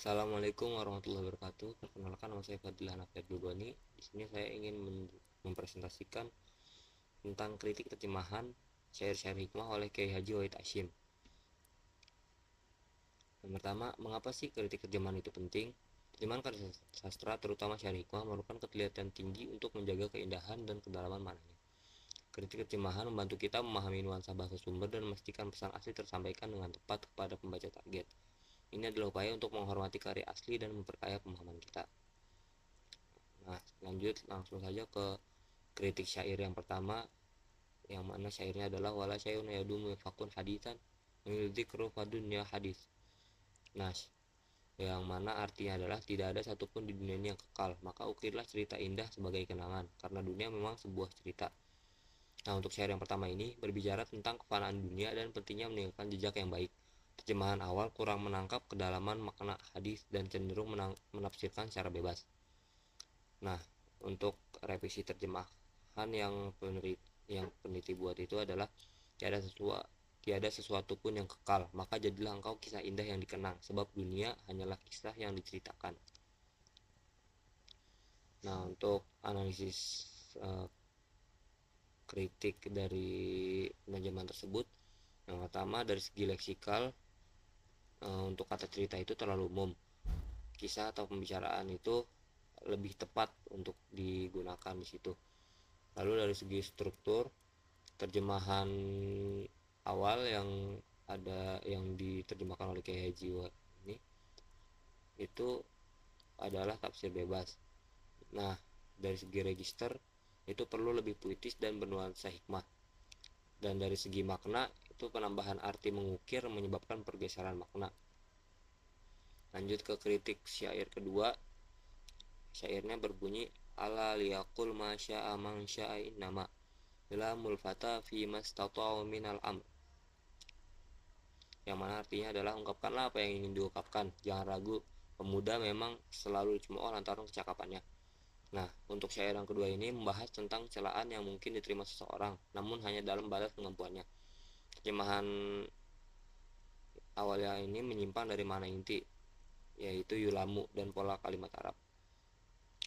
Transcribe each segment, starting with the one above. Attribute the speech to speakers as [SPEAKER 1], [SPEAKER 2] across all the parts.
[SPEAKER 1] Assalamualaikum warahmatullahi wabarakatuh. Perkenalkan, nama saya Fadila Hanafiat Dugoni. Di sini saya ingin mempresentasikan tentang kritik terjemahan syair-syair hikmah oleh Kiai Haji Wahid Hasyim. Yang pertama, mengapa sih kritik terjemahan itu penting? Terjemahan karya sastra, terutama syair hikmah, merupakan ketelitian tinggi untuk menjaga keindahan dan kedalaman maknanya. Kritik terjemahan membantu kita memahami nuansa bahasa sumber dan memastikan pesan asli tersampaikan dengan tepat kepada pembaca target. Ini adalah upaya untuk menghormati karya asli dan memperkaya pemahaman kita. Nah, lanjut langsung saja ke kritik syair yang pertama, yang mana syairnya adalah wala syairun yadumu fakun hadisan dzikru fadunya hadis. Nah, yang mana artinya adalah tidak ada satupun di dunia ini yang kekal, maka ukirlah cerita indah sebagai kenangan, karena dunia memang sebuah cerita. Nah, untuk syair yang pertama ini berbicara tentang kefanaan dunia dan pentingnya meninggalkan jejak yang baik. Terjemahan awal kurang menangkap kedalaman makna hadis dan cenderung menafsirkan secara bebas. Nah, untuk revisi terjemahan yang peneliti buat itu adalah tiada sesuatu pun yang kekal, maka jadilah engkau kisah indah yang dikenang, sebab dunia hanyalah kisah yang diceritakan. Nah, untuk analisis kritik dari penerjemahan tersebut, yang pertama dari segi leksikal, untuk kata cerita itu terlalu umum. Kisah atau pembicaraan itu lebih tepat untuk digunakan di situ. Lalu dari segi struktur, terjemahan awal yang diterjemahkan oleh Kiai Haji ini itu adalah tafsir bebas. Nah, dari segi register itu perlu lebih puitis dan bernuansa hikmah. Dan dari segi makna itu penambahan arti mengukir menyebabkan pergeseran makna. Lanjut ke kritik syair kedua. Syairnya berbunyi ala liyaqul ma syaa man syaa innama la mulfata fi mastata'u minal amr. Yang mana artinya adalah ungkapkanlah apa yang ingin diungkapkan, jangan ragu, pemuda memang selalu cemooh lantaran kecakapannya. Nah, untuk syair yang kedua ini membahas tentang celaan yang mungkin diterima seseorang, namun hanya dalam batas kemampuannya. Terjemahan awalnya ini menyimpan dari mana inti, yaitu yulamu dan pola kalimat Arab.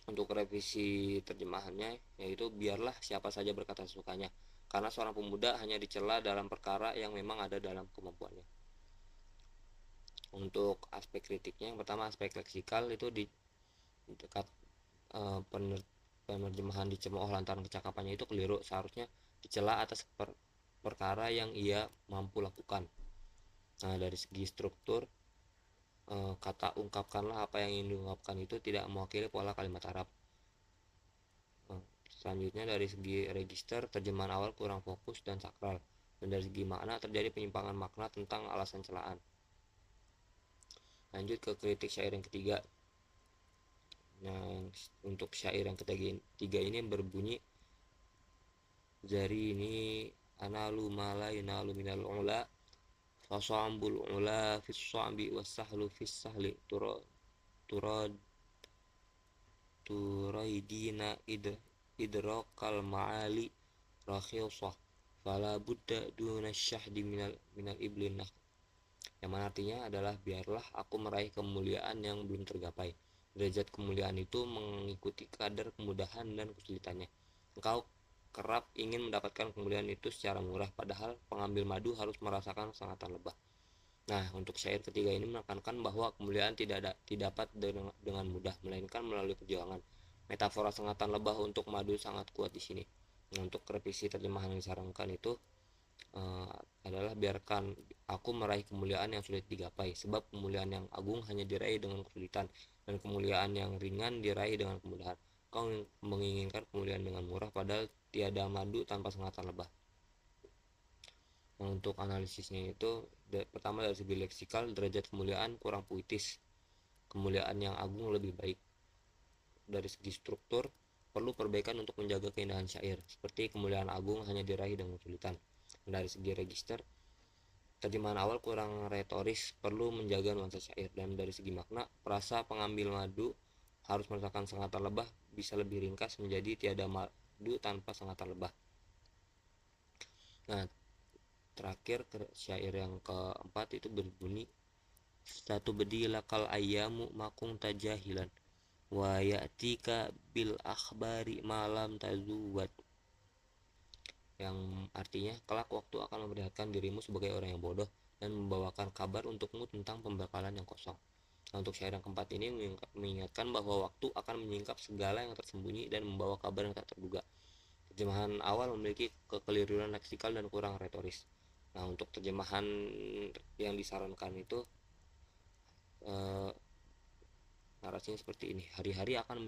[SPEAKER 1] Untuk revisi terjemahannya, yaitu biarlah siapa saja berkata sukanya, karena seorang pemuda hanya dicela dalam perkara yang memang ada dalam kemampuannya. Untuk aspek kritiknya, yang pertama aspek leksikal itu di dekat penerjemahan dicemooh lantaran kecakapannya itu keliru, seharusnya dicela atas perkara yang ia mampu lakukan. Nah, dari segi struktur, kata ungkapkanlah apa yang ingin diungkapkan itu tidak mewakili pola kalimat Arab. Selanjutnya dari segi register, terjemahan awal kurang fokus dan sakral, dan dari segi makna terjadi penyimpangan makna tentang alasan celaan. Lanjut ke kritik syair yang ketiga. Nah, untuk syair yang ketiga ini berbunyi jari ini analu mala yanalu minal ula fasambul ula fis sambi wasahlu fis sahli turad turaidina idrakal ma'ali rakhilsah fala buddha duna syahdi minal iblinah. Yang mana artinya adalah biarlah aku meraih kemuliaan yang belum tergapai. Derajat kemuliaan itu mengikuti kadar kemudahan dan kesulitannya. Engkau kerap ingin mendapatkan kemuliaan itu secara murah, padahal pengambil madu harus merasakan sengatan lebah. Nah, untuk syair ketiga ini menekankan bahwa kemuliaan tidak dapat dengan mudah, melainkan melalui perjuangan. Metafora sengatan lebah untuk madu sangat kuat di sini. Nah, untuk revisi terjemahan yang disarankan itu adalah biarkan aku meraih kemuliaan yang sulit digapai, sebab kemuliaan yang agung hanya diraih dengan kesulitan, dan kemuliaan yang ringan diraih dengan kemudahan. Kau menginginkan kemuliaan dengan murah, padahal tiada madu tanpa sengatan lebah. Nah, untuk analisisnya itu pertama dari segi leksikal, derajat kemuliaan kurang puitis, kemuliaan yang agung lebih baik. Dari segi struktur, perlu perbaikan untuk menjaga keindahan syair, seperti kemuliaan agung hanya diraih dengan kesulitan. Dari segi register, terjemahan awal kurang retoris, perlu menjaga nuansa syair. Dan dari segi makna, frasa pengambil madu harus merasakan sengatan lebah bisa lebih ringkas menjadi tiada madu tanpa sengatan lebah. Nah, terakhir syair yang keempat itu berbunyi satu bedila kal ayamu makung tajahilan wa ya'tika bil akhbari malam tazuwat, yang artinya kelak waktu akan memperlihatkan dirimu sebagai orang yang bodoh dan membawakan kabar untukmu tentang pembekalan yang kosong. Nah, untuk syair yang keempat ini mengingatkan bahwa waktu akan menyingkap segala yang tersembunyi dan membawa kabar yang tak terduga. Terjemahan awal memiliki kekeliruan leksikal dan kurang retoris. Nah, untuk terjemahan yang disarankan itu narasinya seperti ini. Hari-hari akan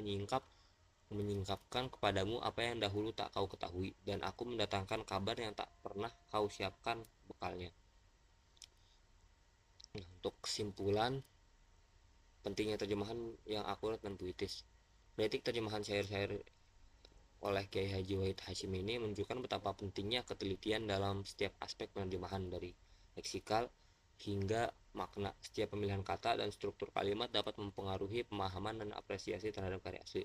[SPEAKER 1] menyingkapkan kepadamu apa yang dahulu tak kau ketahui, dan aku mendatangkan kabar yang tak pernah kau siapkan bekalnya. Nah, untuk kesimpulan, pentingnya terjemahan yang akurat dan puitis. Kritik terjemahan syair-syair oleh Kiai Haji Wahid Hashim ini menunjukkan betapa pentingnya ketelitian dalam setiap aspek penerjemahan, dari leksikal hingga makna. Setiap pemilihan kata dan struktur kalimat dapat mempengaruhi pemahaman dan apresiasi terhadap karya asli.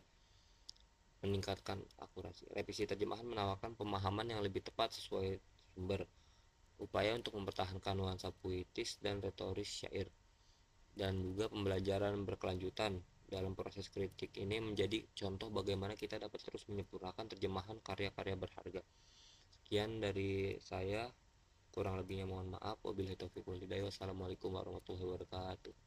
[SPEAKER 1] Meningkatkan akurasi. Revisi terjemahan menawarkan pemahaman yang lebih tepat sesuai sumber, upaya untuk mempertahankan nuansa puitis dan retoris syair, dan juga pembelajaran berkelanjutan. Dalam proses kritik ini menjadi contoh bagaimana kita dapat terus menyempurnakan terjemahan karya-karya berharga. Sekian dari saya, kurang lebihnya mohon maaf. Wabillahi taufiq wal hidayah. Wassalamualaikum warahmatullahi wabarakatuh.